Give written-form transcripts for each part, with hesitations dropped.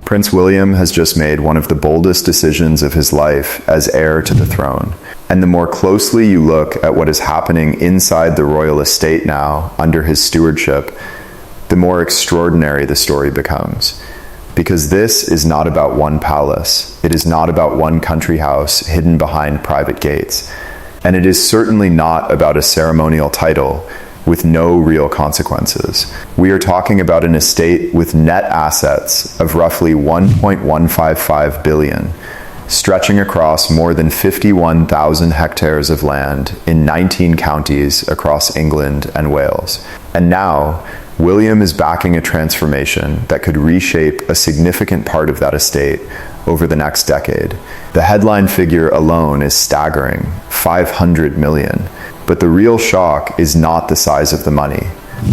Prince William has just made one of the boldest decisions of his life as heir to the throne. And the more closely you look at what is happening inside the royal estate now under his stewardship, the more extraordinary the story becomes. Because this is not about one palace. It is not about one country house hidden behind private gates. And it is certainly not about a ceremonial title with no real consequences. We are talking about an estate with net assets of roughly 1.155 billion, stretching across more than 51,000 hectares of land in 19 counties across England and Wales. And now, William is backing a transformation that could reshape a significant part of that estate over the next decade. The headline figure alone is staggering, 500 million. But the real shock is not the size of the money.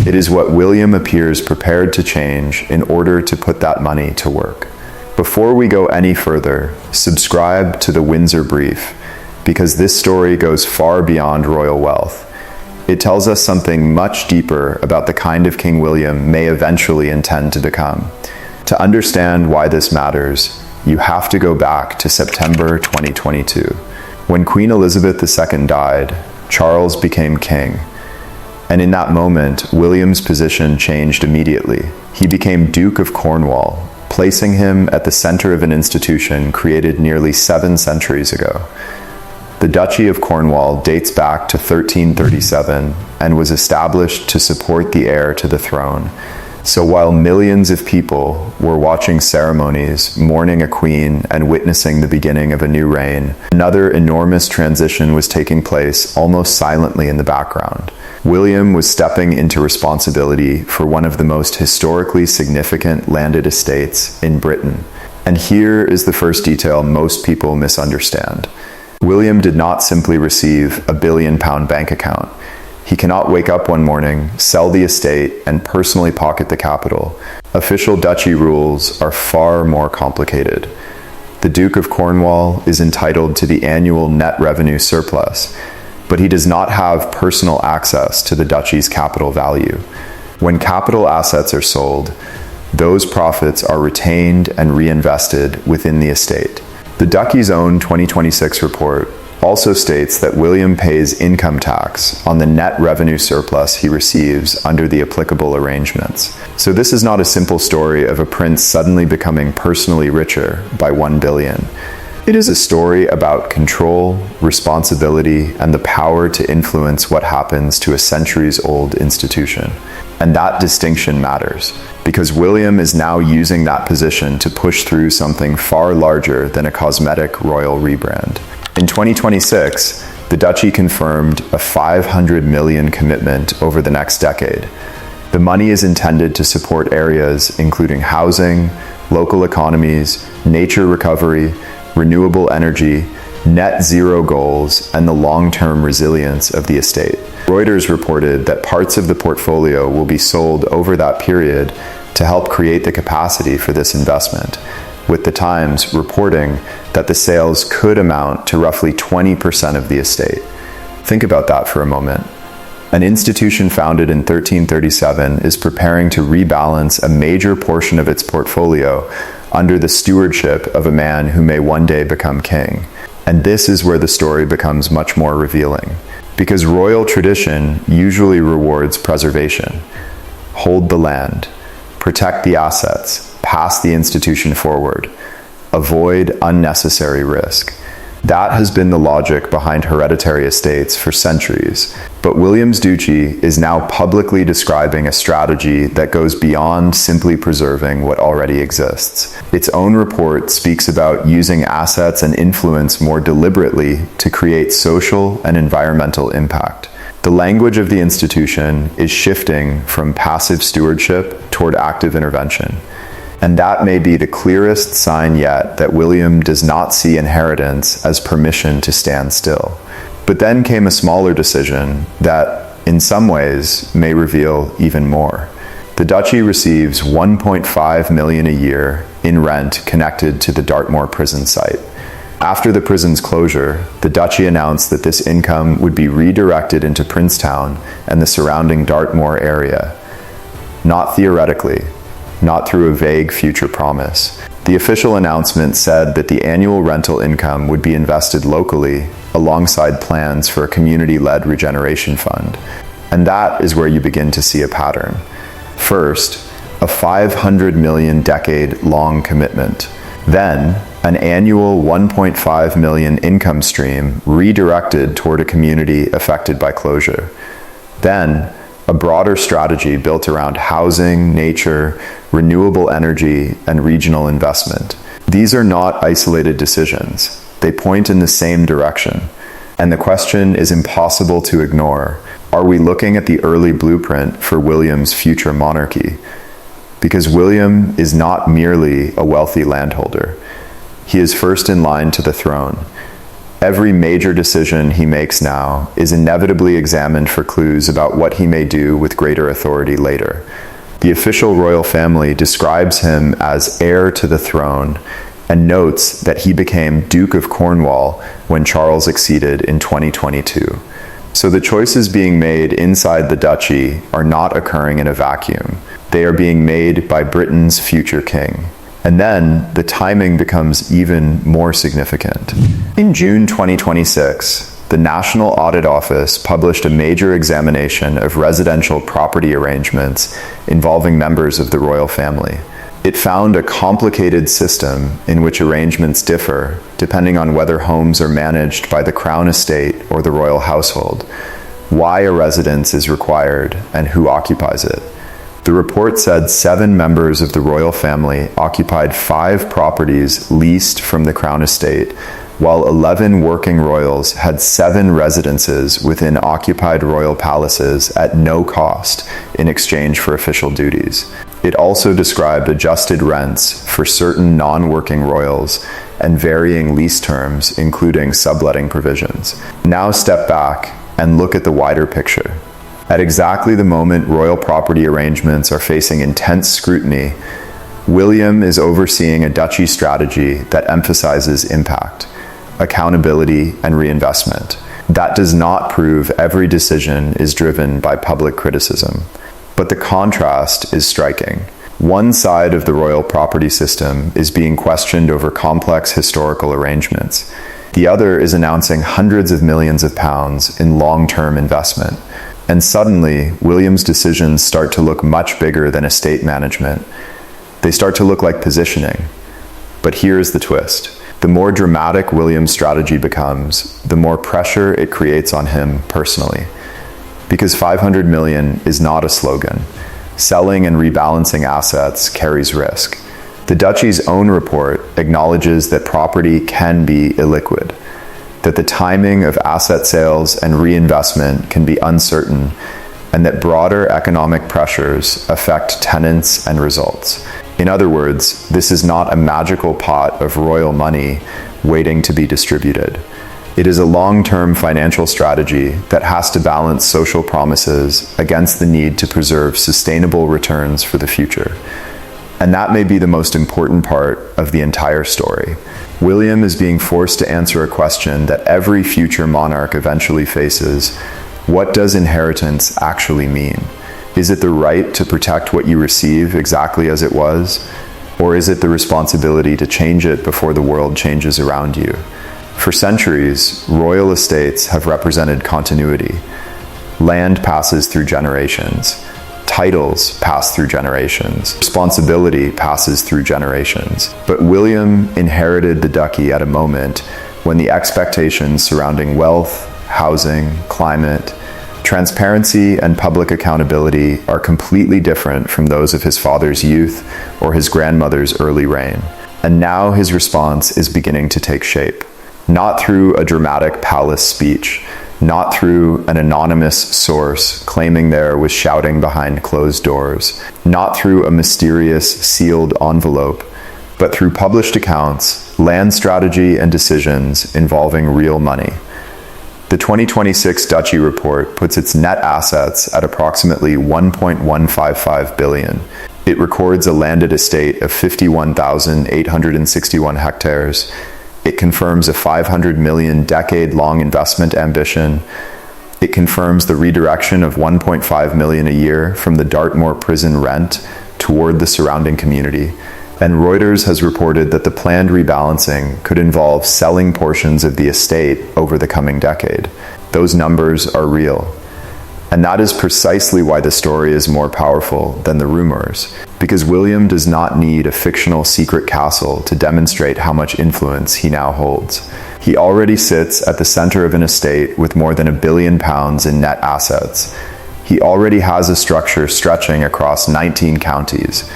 It is what William appears prepared to change in order to put that money to work. Before we go any further, subscribe to the Windsor Brief, because this story goes far beyond royal wealth. It tells us something much deeper about the kind of King William may eventually intend to become. To understand why this matters, you have to go back to September 2022. When Queen Elizabeth II died, Charles became king. And in that moment, William's position changed immediately. He became Duke of Cornwall, placing him at the center of an institution created nearly 7 centuries ago. The Duchy of Cornwall dates back to 1337 and was established to support the heir to the throne. So while millions of people were watching ceremonies, mourning a queen, and witnessing the beginning of a new reign, another enormous transition was taking place almost silently in the background. William was stepping into responsibility for one of the most historically significant landed estates in Britain. And here is the first detail most people misunderstand. William did not simply receive a £1 billion bank account. He cannot wake up one morning, sell the estate, and personally pocket the capital. Official duchy rules are far more complicated. The Duke of Cornwall is entitled to the annual net revenue surplus, but he does not have personal access to the duchy's capital value. When capital assets are sold, those profits are retained and reinvested within the estate. The Duchy's own 2026 report also states that William pays income tax on the net revenue surplus he receives under the applicable arrangements. So this is not a simple story of a prince suddenly becoming personally richer by 1 billion. It is a story about control, responsibility, and the power to influence what happens to a centuries-old institution. And that distinction matters, because William is now using that position to push through something far larger than a cosmetic royal rebrand. In 2026, the Duchy confirmed a 500 million commitment over the next decade. The money is intended to support areas including housing, local economies, nature recovery, renewable energy, net zero goals, and the long-term resilience of the estate. Reuters reported that parts of the portfolio will be sold over that period to help create the capacity for this investment, with the Times reporting that the sales could amount to roughly 20% of the estate. Think about that for a moment. An institution founded in 1337 is preparing to rebalance a major portion of its portfolio under the stewardship of a man who may one day become king. And this is where the story becomes much more revealing, because royal tradition usually rewards preservation. Hold the land, protect the assets, pass the institution forward, avoid unnecessary risk. That has been the logic behind hereditary estates for centuries. But William's duchy is now publicly describing a strategy that goes beyond simply preserving what already exists. Its own report speaks about using assets and influence more deliberately to create social and environmental impact. The language of the institution is shifting from passive stewardship toward active intervention. And that may be the clearest sign yet that William does not see inheritance as permission to stand still. But then came a smaller decision that, in some ways, may reveal even more. The Duchy receives 1.5 million a year in rent connected to the Dartmoor prison site. After the prison's closure, the Duchy announced that this income would be redirected into Princetown and the surrounding Dartmoor area. Not theoretically, not through a vague future promise, The official announcement said that the annual rental income would be invested locally alongside plans for a community-led regeneration fund. And that is where you begin to see a pattern. First, a 500 million decade-long commitment. Then, an annual 1.5 million income stream redirected toward a community affected by closure. Then, a broader strategy built around housing, nature, renewable energy, and regional investment. These are not isolated decisions. They point in the same direction. And the question is impossible to ignore. Are we looking at the early blueprint for William's future monarchy? Because William is not merely a wealthy landholder. He is first in line to the throne. Every major decision he makes now is inevitably examined for clues about what he may do with greater authority later. The official royal family describes him as heir to the throne and notes that he became Duke of Cornwall when Charles succeeded in 2022. So the choices being made inside the duchy are not occurring in a vacuum. They are being made by Britain's future king. And then the timing becomes even more significant. In June 2026, the National Audit Office published a major examination of residential property arrangements involving members of the royal family. It found a complicated system in which arrangements differ depending on whether homes are managed by the Crown Estate or the royal household, why a residence is required, and who occupies it. The report said 7 members of the royal family occupied 5 properties leased from the Crown Estate, while 11 working royals had 7 residences within occupied royal palaces at no cost in exchange for official duties. It also described adjusted rents for certain non-working royals and varying lease terms, including subletting provisions. Now step back and look at the wider picture. At exactly the moment royal property arrangements are facing intense scrutiny, William is overseeing a duchy strategy that emphasizes impact, accountability, and reinvestment. That does not prove every decision is driven by public criticism. But the contrast is striking. One side of the royal property system is being questioned over complex historical arrangements. The other is announcing hundreds of millions of pounds in long-term investment. And suddenly, William's decisions start to look much bigger than estate management. They start to look like positioning. But here's the twist. The more dramatic William's strategy becomes, the more pressure it creates on him personally. Because 500 million is not a slogan. Selling and rebalancing assets carries risk. The duchy's own report acknowledges that property can be illiquid, that the timing of asset sales and reinvestment can be uncertain, and that broader economic pressures affect tenants and results. In other words, this is not a magical pot of royal money waiting to be distributed. It is a long-term financial strategy that has to balance social promises against the need to preserve sustainable returns for the future. And that may be the most important part of the entire story. William is being forced to answer a question that every future monarch eventually faces. What does inheritance actually mean? Is it the right to protect what you receive exactly as it was? Or is it the responsibility to change it before the world changes around you? For centuries, royal estates have represented continuity. Land passes through generations. Titles pass through generations. Responsibility passes through generations. But William inherited the duchy at a moment when the expectations surrounding wealth, housing, climate, transparency, and public accountability are completely different from those of his father's youth or his grandmother's early reign. And now his response is beginning to take shape. Not through a dramatic palace speech, not through an anonymous source claiming there was shouting behind closed doors, not through a mysterious sealed envelope, but through published accounts, land strategy, and decisions involving real money. The 2026 Duchy report puts its net assets at approximately 1.155 billion. It records a landed estate of 51,861 hectares. It confirms a 500 million decade-long investment ambition. It confirms the redirection of 1.5 million a year from the Dartmoor prison rent toward the surrounding community. And Reuters has reported that the planned rebalancing could involve selling portions of the estate over the coming decade. Those numbers are real. And that is precisely why the story is more powerful than the rumors, because William does not need a fictional secret castle to demonstrate how much influence he now holds. He already sits at the center of an estate with more than £1 billion in net assets. He already has a structure stretching across 19 counties.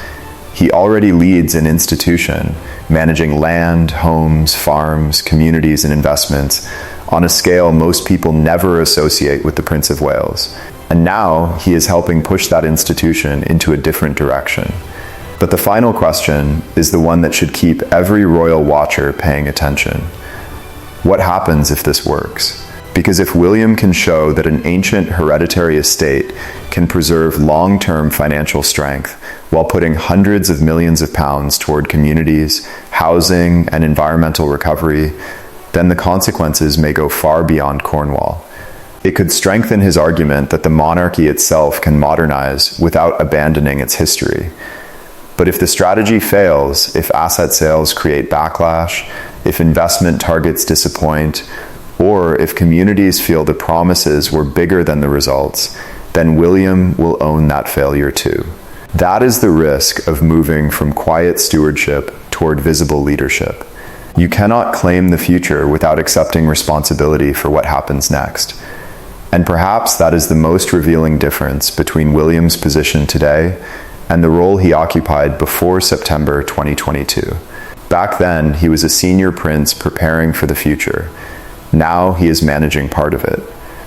He already leads an institution, managing land, homes, farms, communities, and investments on a scale most people never associate with the Prince of Wales. And now he is helping push that institution into a different direction. But the final question is the one that should keep every royal watcher paying attention. What happens if this works? Because if William can show that an ancient hereditary estate can preserve long-term financial strength while putting hundreds of millions of pounds toward communities, housing, and environmental recovery, then the consequences may go far beyond Cornwall. It could strengthen his argument that the monarchy itself can modernize without abandoning its history. But if the strategy fails, if asset sales create backlash, if investment targets disappoint, or if communities feel the promises were bigger than the results, then William will own that failure too. That is the risk of moving from quiet stewardship toward visible leadership. You cannot claim the future without accepting responsibility for what happens next. And perhaps that is the most revealing difference between William's position today and the role he occupied before September 2022. Back then, he was a senior prince preparing for the future. Now he is managing part of it.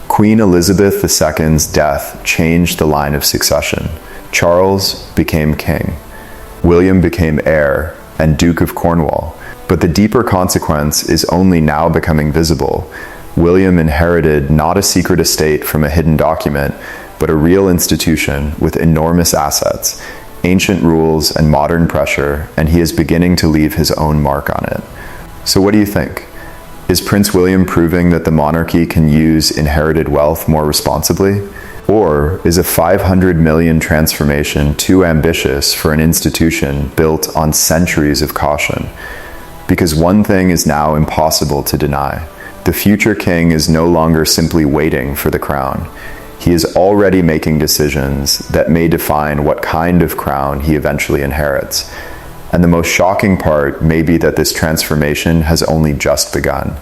Queen Elizabeth II's death changed the line of succession. Charles became king. William became heir and Duke of Cornwall. But the deeper consequence is only now becoming visible. William inherited not a secret estate from a hidden document, but a real institution with enormous assets, ancient rules, and modern pressure, and he is beginning to leave his own mark on it. So what do you think? Is Prince William proving that the monarchy can use inherited wealth more responsibly? Or is a 500 million transformation too ambitious for an institution built on centuries of caution? Because one thing is now impossible to deny. The future king is no longer simply waiting for the crown. He is already making decisions that may define what kind of crown he eventually inherits. And the most shocking part may be that this transformation has only just begun.